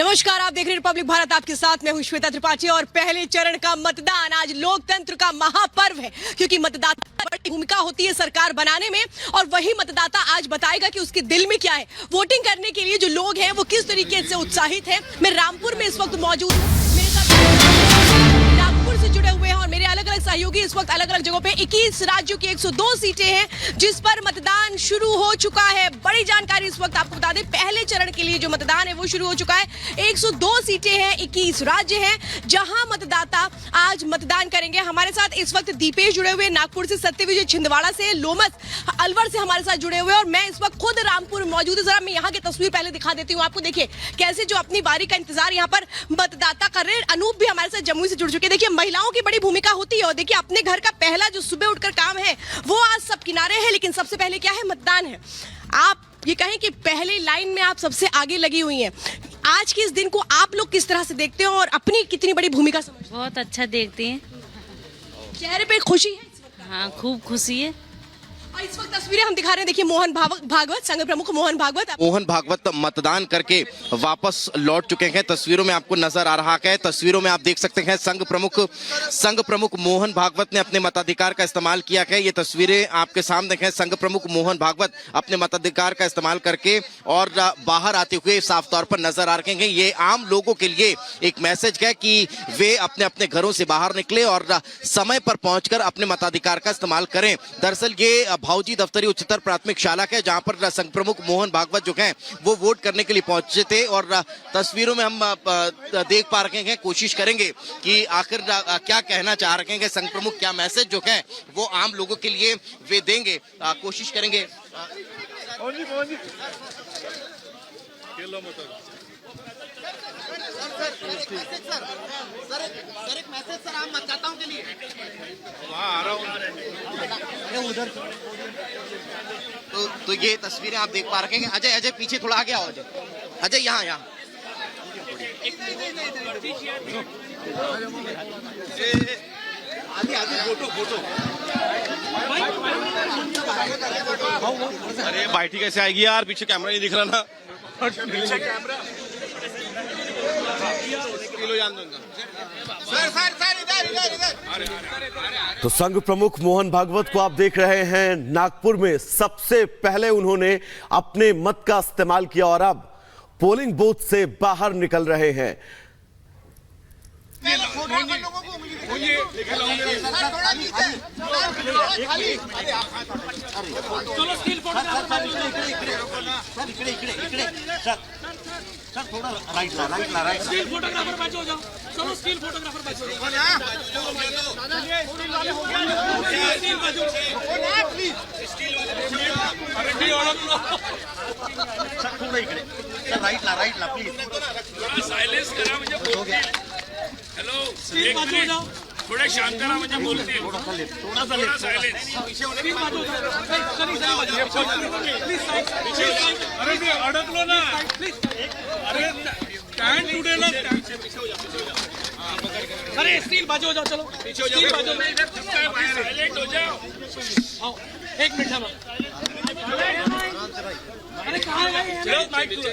नमस्कार, आप देख रहे हैं रिपब्लिक भारत। आपके साथ मैं हूं श्वेता त्रिपाठी और पहले चरण का मतदान आज लोकतंत्र का महापर्व है, क्योंकि मतदाता बड़ी भूमिका होती है सरकार बनाने में और वही मतदाता आज बताएगा कि उसके दिल में क्या है। वोटिंग करने के लिए जो लोग हैं वो किस तरीके से उत्साहित हैं। मैं रामपुर में इस वक्त मौजूद हूँ, मेरे साथ नागपुर से जुड़े हुए हैं और मेरे अलग अलग सहयोगी इस वक्त अलग अलग जगहों पे 21 राज्यों की 102 सीटें हैं जिस पर मतदान शुरू हो चुका है। बड़ी जानकारी इस वक्त आपको बता दें, पहले चरण के लिए जो मतदान है वो शुरू हो चुका है। 102 सीटें हैं, 21 राज्य हैं जहां मतदाता आज मतदान करेंगे। हमारे साथ इस वक्त दीपेश जुड़े हुए नागपुर से, सत्यविजय छिंदवाड़ा से, लोमस अलवर से हमारे साथ जुड़े हुए और मैं इस वक्त खुद रामपुर में मौजूद हूं। जरा मैं यहाँ की तस्वीर पहले दिखा देती हूँ आपको। देखिए कैसे जो अपनी बारी का इंतजार यहाँ पर मतदाता कर रहे हैं। अनूप भी हमारे साथ जमुई से जुड़ चुके हैं। देखिए महिलाओं की बड़ी भूमिका होती है और देखिए अपने घर का पहला जो सुबह उठकर काम है वो आज सब किनारे है, लेकिन सबसे पहले क्या है, मतदान है। आप ये कहें कि पहले लाइन में आप सबसे आगे लगी हुई हैं। आज के इस दिन को आप लोग किस तरह से देखते हो और अपनी कितनी बड़ी भूमिका समझते हो? बहुत अच्छा देखते हैं। चेहरे पे खुशी है इस वक्त? हाँ, खूब खुशी है। और इस वक्त तस्वीरें हम दिखा रहे हैं। देखिए मोहन भागवत, संघ प्रमुख मोहन भागवत मतदान करके वापस लौट चुके हैं। तस्वीरों में आपको नजर आ रहा है, तस्वीरों में आप देख सकते हैं संघ प्रमुख मोहन भागवत ने अपने मताधिकार का इस्तेमाल किया है। ये तस्वीरें आपके सामने हैं। संघ प्रमुख मोहन भागवत अपने मताधिकार का इस्तेमाल करके और बाहर आते हुए साफ तौर पर नजर आ रहे हैं। ये आम लोगों के लिए एक मैसेज है कि वे अपने अपने घरों से बाहर निकले और समय पर पहुंचकर अपने मताधिकार का इस्तेमाल करें। दरअसल ये भाऊजी दफ्तरी उच्चतर प्राथमिक शाला है जहां पर संघ प्रमुख मोहन भागवत जो हैं वो वोट करने के लिए पहुंचे थे और तस्वीरों में हम देख पा रहे हैं। कोशिश करेंगे कि आखिर क्या कहना चाह रहे हैं संघ प्रमुख, क्या मैसेज जो है वो आम लोगों के लिए वे देंगे। कोशिश करेंगे। सर एक मैसेज सर आम मतदाताओं के लिए। आ रहा हूं उधर। तो ये तस्वीरें आप देख पा रहे हैं। अजय पीछे थोड़ा आगे आओ। अजय यहाँ फोटो। अरे बाइटी कैसे आएगी यार, पीछे कैमरा नहीं दिख रहा ना। पीछे कैमरा तो संघ प्रमुख मोहन भागवत को आप देख रहे हैं नागपुर में। सबसे पहले उन्होंने अपने मत का इस्तेमाल किया और अब पोलिंग बूथ से बाहर निकल रहे हैं। सर थोड़ा राइट ला स्टील फोटोग्राफर बैच हो जाओ। चलो स्टील फोटोग्राफर बैच हो जाओ। सर थोड़ा इकडे सर राइट ला प्लीज। सायलेंस करा म्हणजे बोलते। हॅलो स्टील बैच हो जाओ। थोडे शांत करा म्हणजे बोलते। थोड़ा सायलेंस। स्टील बैच हो जाओ। अरे ते अडकलो ना प्लीज। अरे स्टैंड टुडेला अरे स्टील बाजू हो जाओ। चलो स्टील बाजू साइलेंट हो जाओ। आओ 1 मिनट हम।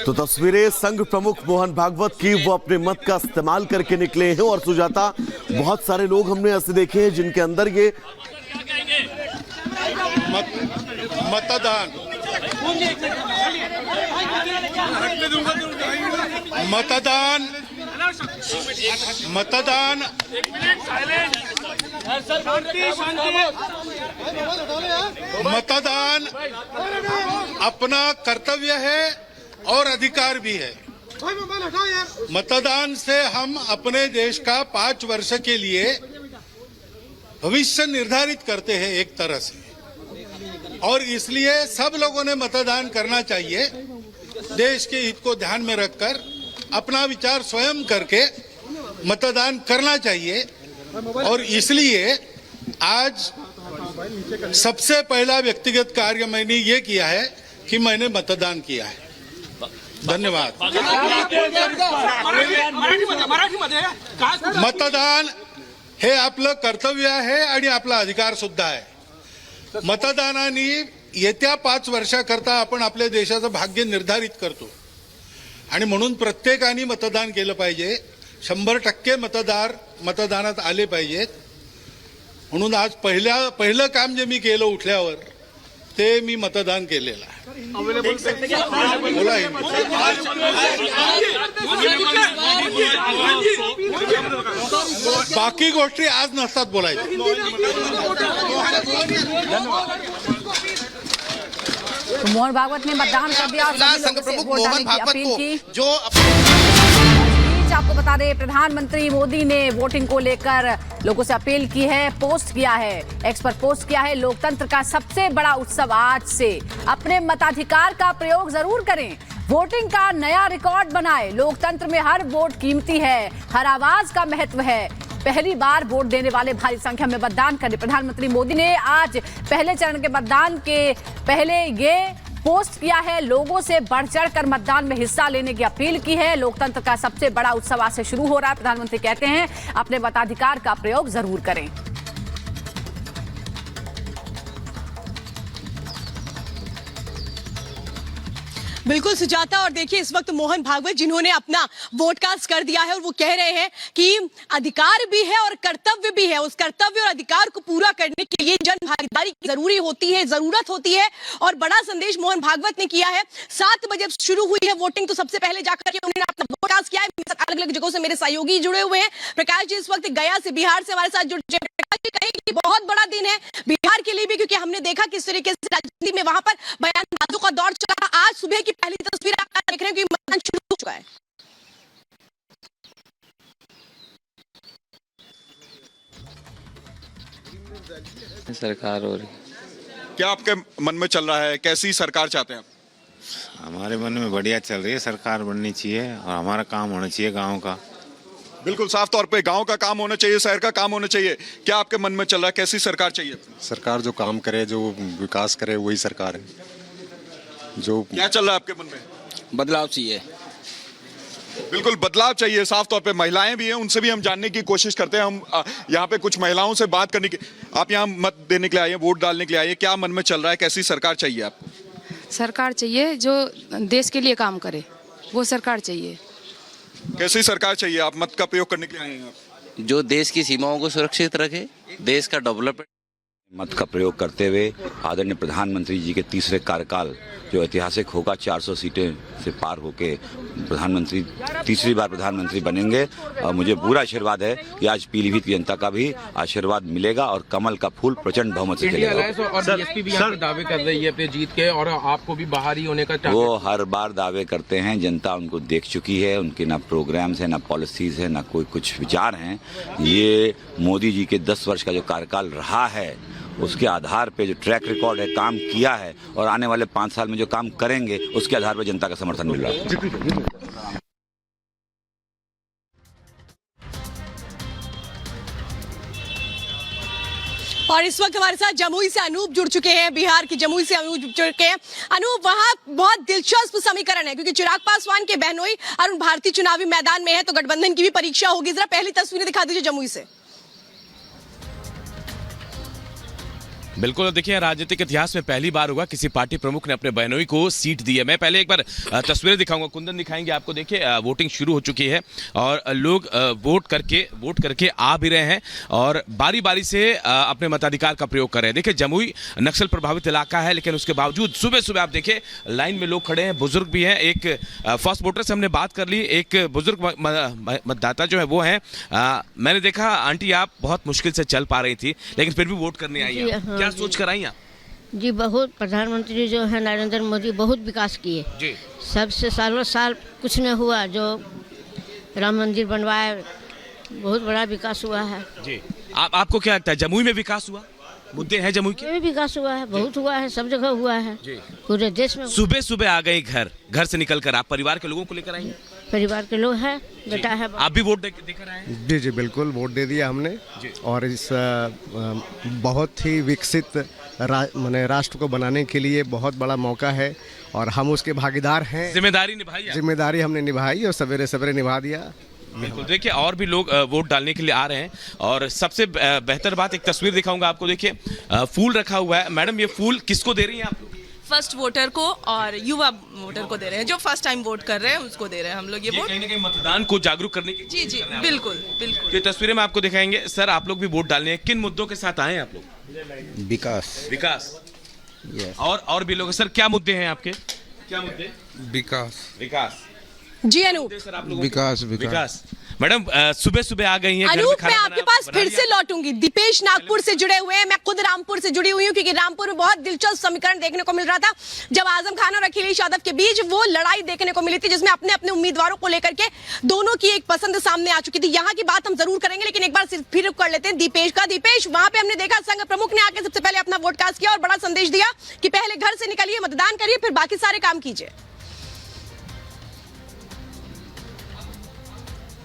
तो तस्वीरें संघ प्रमुख मोहन भागवत की, वो अपने मत का इस्तेमाल करके निकले हैं। और सुजाता, बहुत सारे लोग हमने ऐसे देखे हैं जिनके अंदर ये मतदान अपना कर्तव्य है और अधिकार भी है। मतदान से हम अपने देश का 5 वर्ष के लिए भविष्य निर्धारित करते हैं एक तरह से, और इसलिए सब लोगों ने मतदान करना चाहिए। देश के हित को ध्यान में रखकर अपना विचार स्वयं करके मतदान करना चाहिए। और इसलिए आज सबसे पहला व्यक्तिगत कार्य मैंने ये किया है कि मैंने मतदान किया है। धन्यवाद। मतदान हे आपलं कर्तव्य आहे आणि आपला अधिकार सुद्धा आहे। मतदानाने येत्या 5 वर्षाकरता आपण आपल्या देशाचं भाग्य निर्धारित करतो। आणि म्हणून प्रत्येकाने मतदान केलं पाहिजे. 100% मतदार मतदानात आले पाहिजेत. म्हणून आज पहिलं काम जे मी केलं उठल्यावर ते मी मतदान केलेलं आहे. बोला हे. बाकी गोष्टी आज नसतात बोलायच्या. तो मोहन भागवत ने मतदान कर दिया और सभी संघ लोगों से प्रमुख वोट डालने मोहन की भागवत अपील की. को जो बीच आपको बता दें, प्रधानमंत्री मोदी ने वोटिंग को लेकर लोगों से अपील की है, पोस्ट किया है, एक्स पर पोस्ट किया है. लोकतंत्र का सबसे बड़ा उत्सव आज से, अपने मताधिकार का प्रयोग जरूर करें, वोटिंग का नया रिकॉर्ड बनाए. लोकतंत्र में हर वोट कीमती है, हर आवाज का महत्व है. पहली बार वोट देने वाले भारी संख्या में मतदान करें. प्रधानमंत्री मोदी ने आज पहले चरण के मतदान के पहले ये पोस्ट किया है. लोगों से बढ़ चढ़कर मतदान में हिस्सा लेने की अपील की है. लोकतंत्र का सबसे बड़ा उत्सव आज से शुरू हो रहा है. प्रधानमंत्री कहते हैं अपने मताधिकार का प्रयोग जरूर करें. बिल्कुल सुजाता, और देखिए इस वक्त मोहन भागवत जिन्होंने अपना वोट कास्ट कर दिया है और वो कह रहे हैं कि अधिकार भी है और कर्तव्य भी है. उस कर्तव्य और अधिकार को पूरा करने के लिए जन भागीदारी जरूरी होती है, जरूरत होती है. और बड़ा संदेश मोहन भागवत ने किया है. 7 बजे शुरू हुई है वोटिंग, तो सबसे पहले जाकर के उन्होंने अपना वोट कास्ट किया है. अलग अलग जगहों से मेरे सहयोगी जुड़े हुए हैं. प्रकाश जी इस वक्त गया से, बिहार से हमारे साथ जुड़े. प्रकाश जी कहेंगे बहुत बड़ा दिन है बिहार के लिए भी, क्योंकि हमने देखा किस तरीके से राजनीति में वहां पर बयानबाजों का दौर चला. आज सुबह की पहली तस्वीर आप देख रहे हैं कि मतदान शुरू हो चुका है. सरकार हो रही, क्या आपके मन में चल रहा है, कैसी सरकार चाहते हैं आप? हमारे मन में बढ़िया चल रही है. सरकार बननी चाहिए और हमारा काम होना चाहिए गांव का. बिल्कुल साफ तौर पे गांव का काम होना चाहिए, शहर का काम होना चाहिए. क्या आपके मन में चल रहा है, कैसी सरकार चाहिए? सरकार जो काम करे, जो विकास करे, वही सरकार है. जो क्या चल रहा है आपके मन में? बदलाव चाहिए. बिल्कुल बदलाव चाहिए. साफ तौर पे महिलाएं भी हैं, उनसे भी हम जानने की कोशिश करते हैं. हम यहाँ पे कुछ महिलाओं से बात करने की. आप यहाँ मत देने के लिए आए हैं, वोट डालने के लिए आए हैं. क्या मन में चल रहा है, कैसी सरकार चाहिए आपको? सरकार चाहिए जो देश के लिए काम करे, वो सरकार चाहिए. कैसी सरकार चाहिए? आप मत का प्रयोग करने के लिए आए हैं. आप जो देश की सीमाओं को सुरक्षित रखे, देश का डेवलपमेंट. मत का प्रयोग करते हुए आदरणीय प्रधानमंत्री जी के तीसरे कार्यकाल जो ऐतिहासिक होगा, 400 सीटें से पार होके प्रधानमंत्री तीसरी बार प्रधानमंत्री बनेंगे. और मुझे पूरा आशीर्वाद है कि आज पीलीभीत की जनता का भी आशीर्वाद मिलेगा और कमल का फूल प्रचंड बहुमत से चलेगा. और बीएसपी भी यहाँ पे दावे कर रही है अपने जीत के, और आपको भी बाहरी होने का. वो हर बार दावे करते हैं. जनता उनको देख चुकी है. उनके ना प्रोग्राम्स हैं, ना पॉलिसीज है, ना कोई कुछ विचार हैं. ये मोदी जी के 10 वर्ष का जो कार्यकाल रहा है, उसके आधार पे जो ट्रैक रिकॉर्ड है, काम किया है, और आने वाले 5 साल में जो काम करेंगे, उसके आधार पर जनता का समर्थन मिल रहा है. और इस वक्त हमारे साथ जमुई से अनूप जुड़ चुके हैं. बिहार की जमुई से अनूप जुड़ चुके हैं. अनूप, वहां बहुत दिलचस्प समीकरण है, क्योंकि चिराग पासवान के बहनोई अरुण भारती चुनावी मैदान में है, तो गठबंधन की भी परीक्षा होगी. जरा पहली तस्वीरें दिखा दीजिए जमुई से. बिल्कुल, देखिए राजनीतिक इतिहास में पहली बार होगा किसी पार्टी प्रमुख ने अपने बहनोई को सीट दी है. मैं पहले एक बार तस्वीरें दिखाऊंगा, कुंदन दिखाएंगे आपको. देखिए वोटिंग शुरू हो चुकी है और लोग वोट करके आ भी रहे हैं और बारी बारी से अपने मताधिकार का प्रयोग कर रहे हैं. देखिए जमुई नक्सल प्रभावित इलाका है, लेकिन उसके बावजूद सुबह सुबह आप देखिए लाइन में लोग खड़े हैं, बुजुर्ग भी हैं. एक फर्स्ट वोटर से हमने बात कर ली. एक बुजुर्ग मतदाता जो है वो है, मैंने देखा आंटी आप बहुत मुश्किल से चल पा रही थी, लेकिन फिर भी वोट करने आई है. क्या सोच कर आई आप? जी, बहुत प्रधानमंत्री जो है नरेंद्र मोदी बहुत विकास किए जी. सबसे सालों साल कुछ न हुआ, जो राम मंदिर बनवाए, बहुत बड़ा विकास हुआ है जी. आपको क्या लगता है जमुई में विकास हुआ? मुद्दे हैं जमुई के? विकास हुआ है, बहुत हुआ है, सब जगह हुआ है जी. पूरे देश में. सुबह सुबह आ गई घर से निकलकर, आप परिवार के लोगों को लेकर आई? परिवार के लोग हैं, बेटा है. आप भी वोट देकर आए? जी जी बिल्कुल, वोट दे दिया हमने. और इस बहुत ही विकसित राष्ट्र को बनाने के लिए बहुत बड़ा मौका है और हम उसके भागीदार हैं. जिम्मेदारी निभाई? जिम्मेदारी हमने निभाई और सवेरे सवेरे निभा दिया. बिल्कुल, देखिए और भी लोग वोट डालने के लिए आ रहे हैं. और सबसे बेहतर बात, एक तस्वीर दिखाऊंगा आपको. देखिए फूल रखा हुआ है. मैडम, ये फूल किसको दे रही हैं आप लोग? फर्स्ट वोटर को और युवा वोटर को दे रहे हैं, जो फर्स्ट टाइम वोट कर रहे हैं उसको दे रहे हैं हम लोग ये वोट। कहीं ना कहीं मतदान को जागरूक करने की जी जी बिल्कुल बिल्कुल। तो ये तस्वीरें में आपको दिखाएंगे। सर, आप लोग भी वोट डालने हैं, किन मुद्दों के साथ आए हैं आप लोग? विकास और भी लोग। सर, क्या मुद्दे हैं आपके? क्या मुद्दे? विकास जी अनूप। विकास। मैडम, सुबह सुबह आ गई हैं। अनूप, मैं आपके पास फिर से लौटूंगी। दीपेश नागपुर से जुड़े हुए हैं, मैं खुद रामपुर से जुड़ी हुई हूँ, क्योंकि रामपुर में बहुत दिलचस्प समीकरण देखने को मिल रहा था जब आजम खान और अखिलेश यादव के बीच वो लड़ाई देखने को मिली थी, जिसमें अपने अपने उम्मीदवारों को लेकर के दोनों की एक पसंद सामने आ चुकी थी। यहाँ की बात हम जरूर करेंगे, लेकिन एक बार फिर कर लेते हैं दीपेश का। दीपेश, वहां पे हमने देखा संघ प्रमुख ने आके सबसे पहले अपना वोट कास्ट किया और बड़ा संदेश दिया कि पहले घर से निकलिए, मतदान करिए, फिर बाकी सारे काम कीजिए।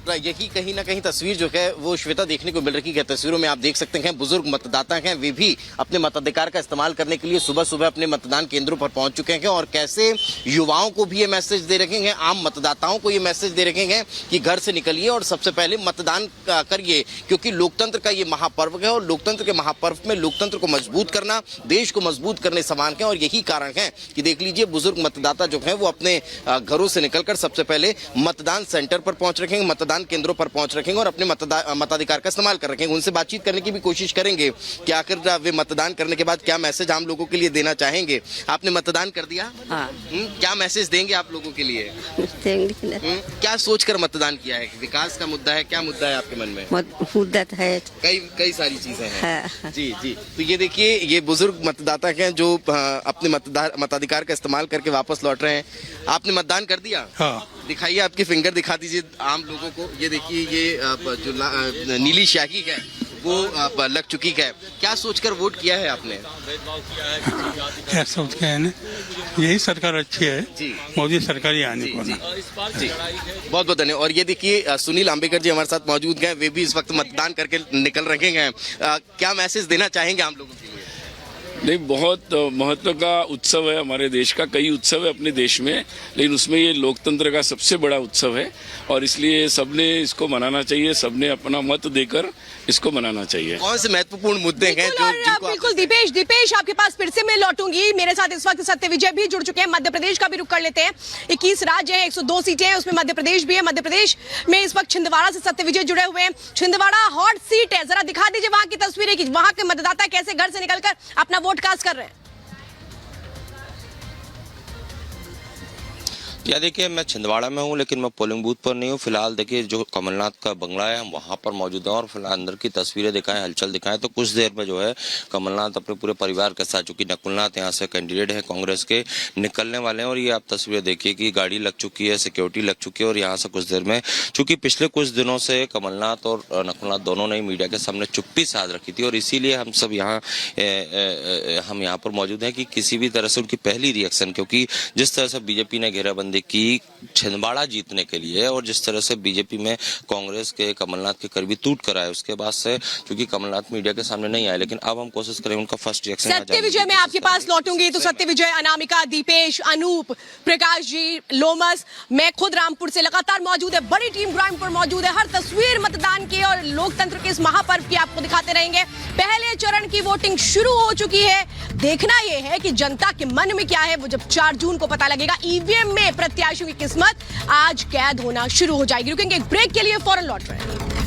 यही कहीं ना कहीं तस्वीर जो है वो श्वेता देखने को मिल रही है। तस्वीरों में आप देख सकते हैं बुजुर्ग मतदाता हैं, वे भी अपने मताधिकार का इस्तेमाल करने के लिए सुबह सुबह अपने मतदान केंद्रों पर पहुंच चुके हैं और कैसे युवाओं को भी ये मैसेज दे रखे हैं, आम मतदाताओं को ये मैसेज दे रखे हैं कि घर से निकलिए और सबसे पहले मतदान करिए, क्योंकि लोकतंत्र का ये महापर्व है और लोकतंत्र के महापर्व में लोकतंत्र को मजबूत करना, देश को मजबूत करने समान है। और यही कारण है कि देख लीजिए बुजुर्ग मतदाता जो है वो अपने घरों से निकलकर सबसे पहले मतदान सेंटर पर पहुंच रखेंगे, मतदान केंद्रों पर पहुंच रखेंगे और अपने मताधिकार का इस्तेमाल कर रखेंगे। उनसे बातचीत करने की भी कोशिश करेंगे कि आखिर वे मतदान करने के बाद क्या मैसेज आम लोगों के लिए देना चाहेंगे। आपने मतदान कर दिया? हाँ। क्या मैसेज देंगे आप लोगों के लिए? क्या सोचकर मतदान किया है? विकास का मुद्दा है? क्या मुद्दा है आपके मन में? मुद्दा है, कई सारी चीजें हैं। जी जी। तो ये देखिए, ये बुजुर्ग मतदाता हैं जो अपने मताधिकार का इस्तेमाल करके वापस लौट रहे हैं। आपने मतदान कर दिया? हाँ। दिखाइए, आपकी फिंगर दिखा दीजिए आम लोगों को। ये देखिए, ये जो नीली स्याही है वो लग चुकी है। क्या सोचकर वोट किया है आपने? क्या सोच के है ना, यही सरकार अच्छी है जी, मोदी सरकार ही आने को ना जी। बहुत बहुत धन्यवाद। और ये देखिए सुनील आम्बेकर जी हमारे साथ मौजूद हैं, वे भी इस वक्त मतदान करके निकल रहे हैं। क्या मैसेज देना चाहेंगे आम लोगों के लिए? नहीं, बहुत महत्व का उत्सव है हमारे देश का। कई उत्सव है अपने देश में, लेकिन उसमें ये लोकतंत्र का सबसे बड़ा उत्सव है और इसलिए सबने इसको मनाना चाहिए, सबने अपना मत देकर इसको मनाना चाहिए। कौन से महत्वपूर्ण मुद्दे हैं जो बिल्कुल दीपेश आपके पास फिर से मैं लौटूंगी। मेरे साथ इस वक्त सत्य विजय भी जुड़ चुके हैं। मध्य प्रदेश का भी रुख कर लेते हैं। 21 राज्य हैं, 102 सीटें हैं, उसमें मध्य प्रदेश भी है। मध्य प्रदेश में इस वक्त छिंदवाड़ा से सत्य विजय जुड़े हुए हैं। छिंदवाड़ा हॉट सीट है, जरा दिखा दीजिए वहां की तस्वीरें कि वहां के मतदाता कैसे घर से निकलकर अपना वोट कास्ट कर रहे हैं। या देखिए, मैं छिंदवाड़ा में हूँ लेकिन मैं पोलिंग बूथ पर नहीं हूँ फिलहाल। देखिए, जो कमलनाथ का बंगला है हम वहाँ पर मौजूद हैं और फिलहाल अंदर की तस्वीरें दिखाएं, हलचल दिखाएं तो कुछ देर में जो है कमलनाथ अपने पूरे परिवार के साथ, चूंकि नकुलनाथ यहाँ से कैंडिडेट है कांग्रेस के, निकलने वाले हैं। और ये आप तस्वीरें देखिए कि गाड़ी लग चुकी है, सिक्योरिटी लग चुकी है और यहाँ से कुछ देर में, चूंकि पिछले कुछ दिनों से कमलनाथ और नकुलनाथ दोनों ने मीडिया के सामने चुप्पी साध रखी थी और इसीलिए हम सब यहाँ पर मौजूद हैं कि किसी भी तरह से उनकी पहली रिएक्शन, क्योंकि जिस तरह से बीजेपी ने घेराबंदी की छिंदवाड़ा जीतने के लिए और जिस तरह से बीजेपी में कांग्रेस के कमलनाथ के करीबी टूट कर आए, उसके बाद से क्योंकि कमलनाथ मीडिया के सामने नहीं आए, लेकिन अब हम कोशिश करें उनका फर्स्ट रिएक्शन। सत्य विजय मैं आपके पास लौटूंगी। तो सत्य विजय, अनामिका, दीपेश, अनूप, प्रकाश जी, लोमस, मैं खुद रामपुर से लगातार मौजूद है, बड़ी टीम रामपुर मौजूद है। हर तस्वीर मतदान की और लोकतंत्र के इस महापर्व की आपको दिखाते रहेंगे। पहले चरण की वोटिंग शुरू हो चुकी है। देखना यह है कि जनता के मन में क्या है, वो जब 4 जून को पता लगेगा। ईवीएम में प्रत्याशियों की किस्मत आज कैद होना शुरू हो जाएगी। रुकेंगे एक ब्रेक के लिए, फौरन लौट रहे हैं।